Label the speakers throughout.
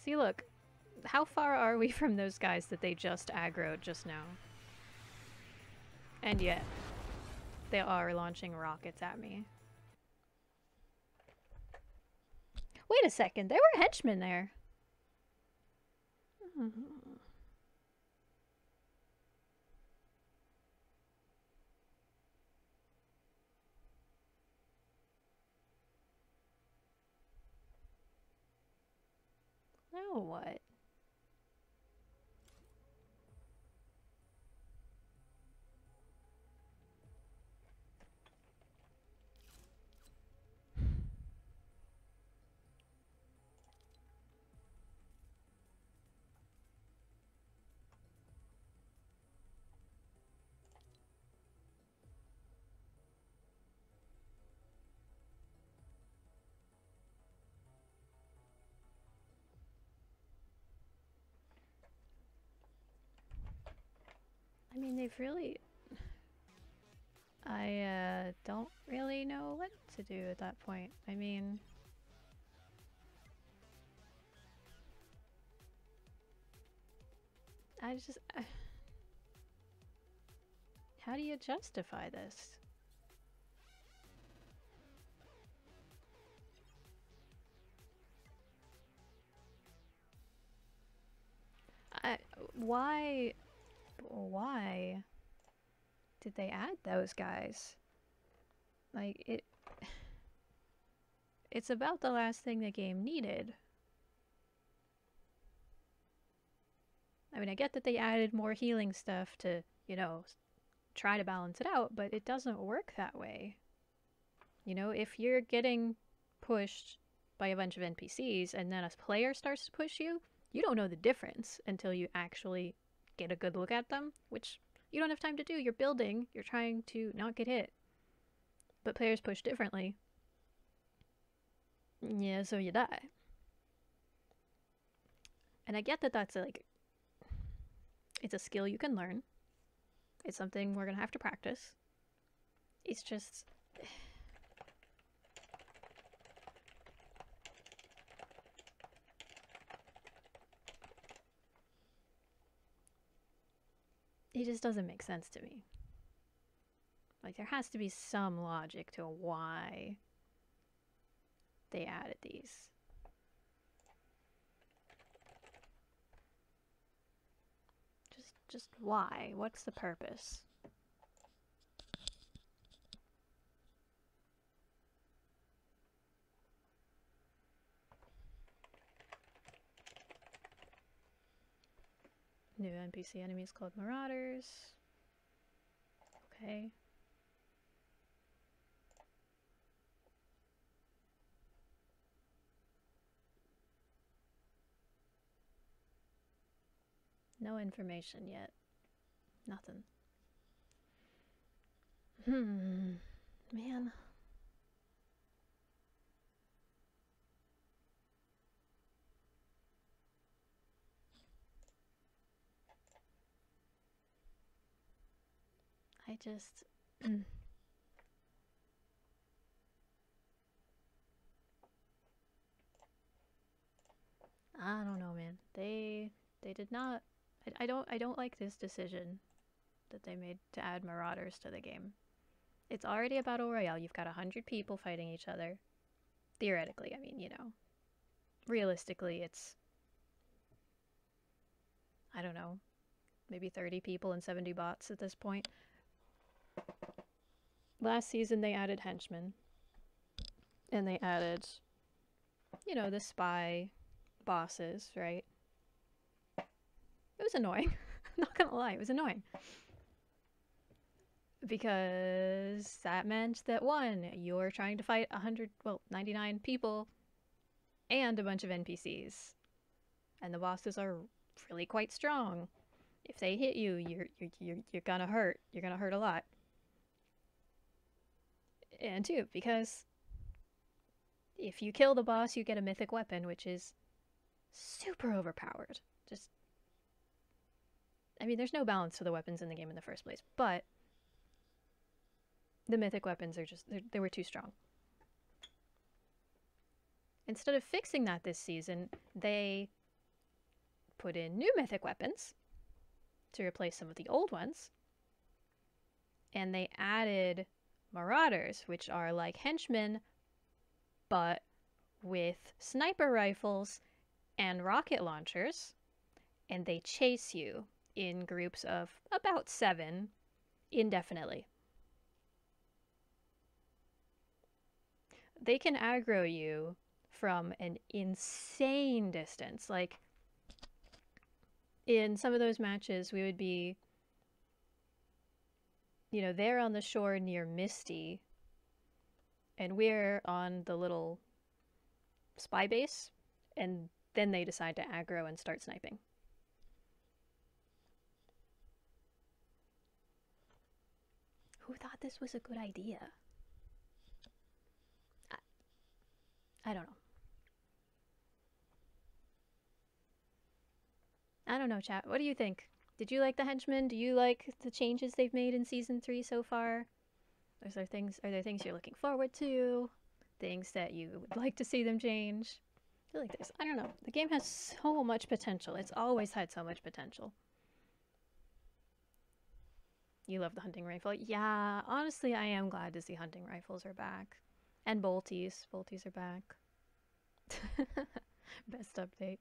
Speaker 1: See, look. How far are we from those guys that they just aggroed just now? And yet, they are launching rockets at me. Wait a second, there were henchmen there. Now what? I mean, they've really... I don't really know what to do at that point. I mean... I just... How do you justify this? Why did they add those guys? Like, it's about the last thing the game needed. I mean, I get that they added more healing stuff to, you know, try to balance it out, but it doesn't work that way. You know, if you're getting pushed by a bunch of NPCs and then a player starts to push you, you don't know the difference until you actually get a good look at them, which you don't have time to do. You're building, you're trying to not get hit. But players push differently. Yeah, so you die. And I get that that's like, it's a skill you can learn. It's something we're gonna have to practice. It's just... It just doesn't make sense to me. Like, there has to be some logic to why they added these. Just why? What's the purpose? New NPC enemies called Marauders. Okay. No information yet. Nothing. Man. I just... I don't know, man. They did not... I don't like this decision that they made to add Marauders to the game. It's already a battle royale. You've got 100 people fighting each other. Theoretically, I mean, you know. Realistically, it's... I don't know. Maybe 30 people and 70 bots at this point. Last season they added henchmen. And they added, you know, the spy bosses, right? It was annoying. I'm not gonna lie, it was annoying. Because that meant that one, you're trying to fight 99 people and a bunch of NPCs. And the bosses are really quite strong. If they hit you, you're gonna hurt. You're gonna hurt a lot. And two, because if you kill the boss, you get a mythic weapon, which is super overpowered. Just... I mean, there's no balance to the weapons in the game in the first place, but the mythic weapons are just... they were too strong. Instead of fixing that this season, they put in new mythic weapons to replace some of the old ones. And they added marauders, which are like henchmen, but with sniper rifles and rocket launchers. And they chase you in groups of about 7 indefinitely. They can aggro you from an insane distance. Like, in some of those matches, we would be, they're on the shore near Misty, and we're on the little spy base, and then they decide to aggro and start sniping. Who thought this was a good idea? I don't know. I don't know, chat. What do you think? Did you like the henchmen? Do you like the changes they've made in season 3 so far? Are there things you're looking forward to? Things that you would like to see them change? I feel like I don't know. The game has so much potential. It's always had so much potential. You love the hunting rifle. Yeah, honestly, I am glad to see hunting rifles are back. And bolties. Bolties are back. Best update.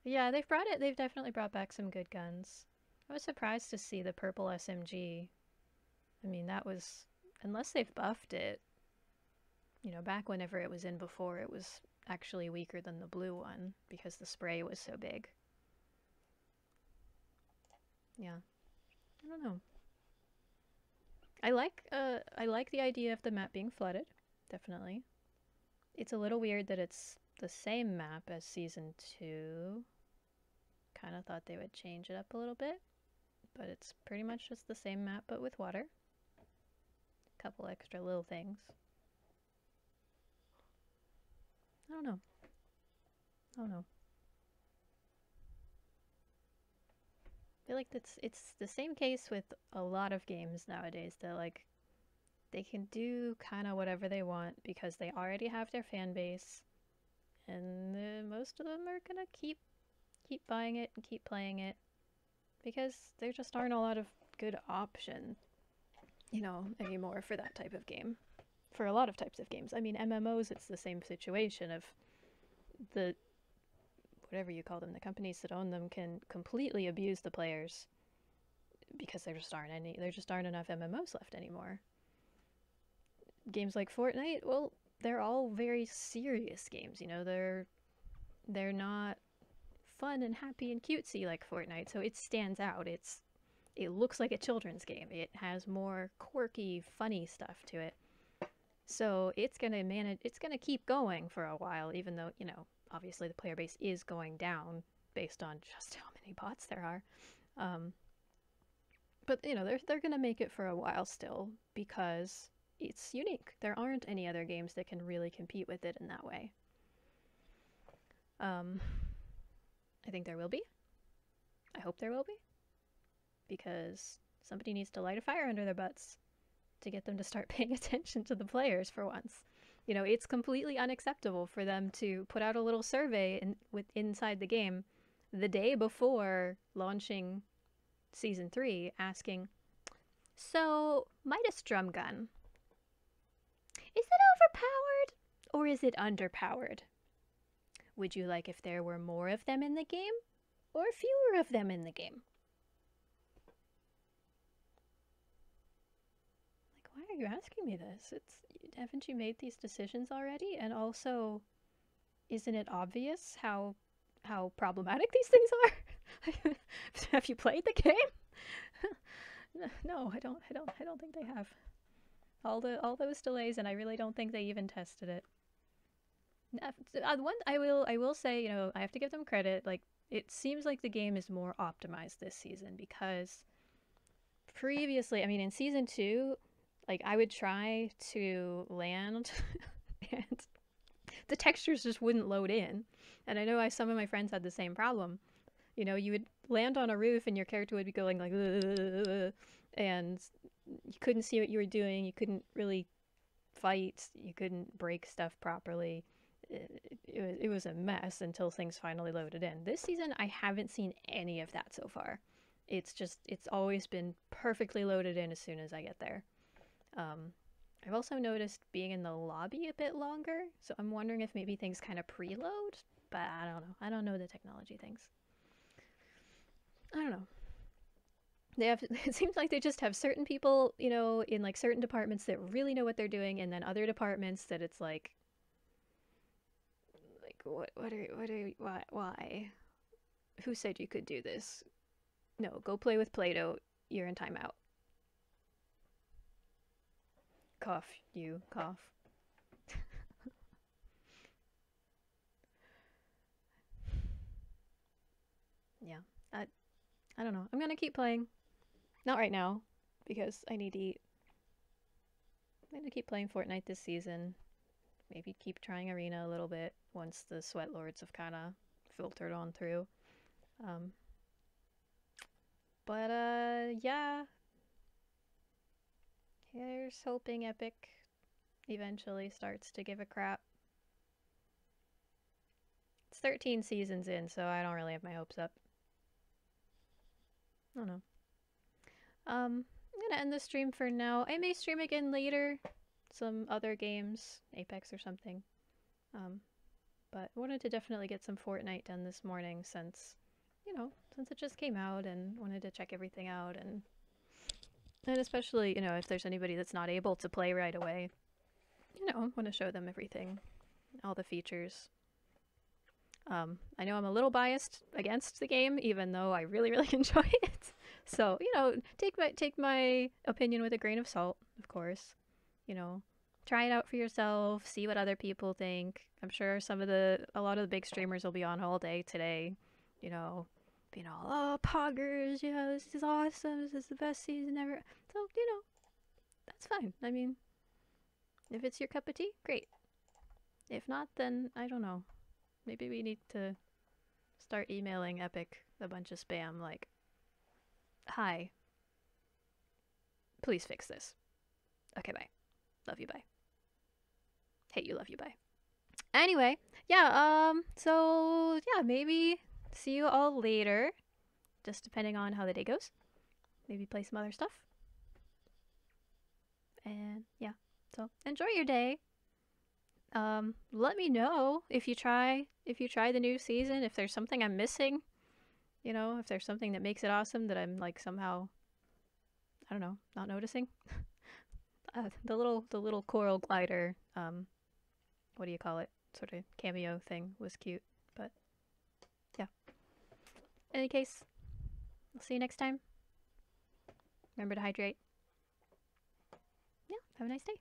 Speaker 1: Yeah, they've definitely brought back some good guns. I was surprised to see the purple SMG. I mean, that was, unless they've buffed it, back whenever it was in before, it was actually weaker than the blue one because the spray was so big. Yeah. I don't know. I like the idea of the map being flooded, definitely. It's a little weird that it's the same map as season 2. Kind of thought they would change it up a little bit, but it's pretty much just the same map but with water. A couple extra little things. I don't know. I feel like it's the same case with a lot of games nowadays that like they can do kind of whatever they want because they already have their fan base, and most of them are gonna keep buying it and keep playing it because there just aren't a lot of good options, anymore for that type of game. For a lot of types of games. I mean, MMOs, it's the same situation of the, whatever you call them, the companies that own them can completely abuse the players because there just aren't enough MMOs left anymore. Games like Fortnite, well, they're all very serious games, they're not fun and happy and cutesy like Fortnite, so it stands out. It looks like a children's game. It has more quirky, funny stuff to it. So it's gonna keep going for a while, even though, obviously the player base is going down based on just how many bots there are. But they're gonna make it for a while still because it's unique. There aren't any other games that can really compete with it in that way. I think there will be. I hope there will be. Because somebody needs to light a fire under their butts to get them to start paying attention to the players for once. It's completely unacceptable for them to put out a little survey inside the game the day before launching Season 3 asking, so, Midas Drum Gun, is it overpowered or is it underpowered? Would you like if there were more of them in the game or fewer of them in the game? Why are you asking me this? Haven't you made these decisions already? And also, isn't it obvious how problematic these things are? Have you played the game? No, I don't think they have. All those delays, and I really don't think they even tested it. I will say, I have to give them credit. Like, it seems like the game is more optimized this season because previously, I mean, in season 2, like, I would try to land and the textures just wouldn't load in. And I know some of my friends had the same problem. You would land on a roof and your character would be going like, and you couldn't see what you were doing. You couldn't really fight. You couldn't break stuff properly. it was a mess until things finally loaded in. This season, I haven't seen any of that so far. It's always been perfectly loaded in as soon as I get there. Um, I've also noticed being in the lobby a bit longer, so I'm wondering if maybe things kind of preload, but I don't know. I don't know the technology things. I don't know. They have it seems like they just have certain people, in like certain departments that really know what they're doing, and then other departments that it's like why? Who said you could do this? No, go play with Play-Doh. You're in timeout. Cough, you cough. Yeah. I I don't know. I'm gonna keep playing. Not right now, because I need to eat. I'm gonna keep playing Fortnite this season. Maybe keep trying Arena a little bit once the Sweat Lords have kind of filtered on through. Um, but yeah. Here's hoping Epic eventually starts to give a crap. It's 13 seasons in, so I don't really have my hopes up. I don't know. I'm gonna end the stream for now. I may stream again later, some other games, Apex or something. Um, but I wanted to definitely get some Fortnite done this morning since it just came out and wanted to check everything out and especially, if there's anybody that's not able to play right away, want to show them everything, all the features. I know I'm a little biased against the game, even though I really, really enjoy it. So, take my opinion with a grain of salt, of course. Try it out for yourself, see what other people think. I'm sure a lot of the big streamers will be on all day today, you know, being all, oh, poggers, this is awesome, this is the best season ever. So, that's fine. I mean, if it's your cup of tea, great. If not, then I don't know. Maybe we need to start emailing Epic a bunch of spam like, hi, please fix this. Okay, bye. Love you, bye. Hate you, love you, bye. Anyway, yeah, so yeah, maybe see you all later. Just depending on how the day goes. Maybe play some other stuff. And yeah, so enjoy your day. Let me know if you try the new season, if there's something I'm missing, if there's something that makes it awesome that I'm like somehow, I don't know, not noticing. The little coral glider, what do you call it? Sort of cameo thing was cute, but yeah. In any case, I'll see you next time. Remember to hydrate. Yeah, have a nice day.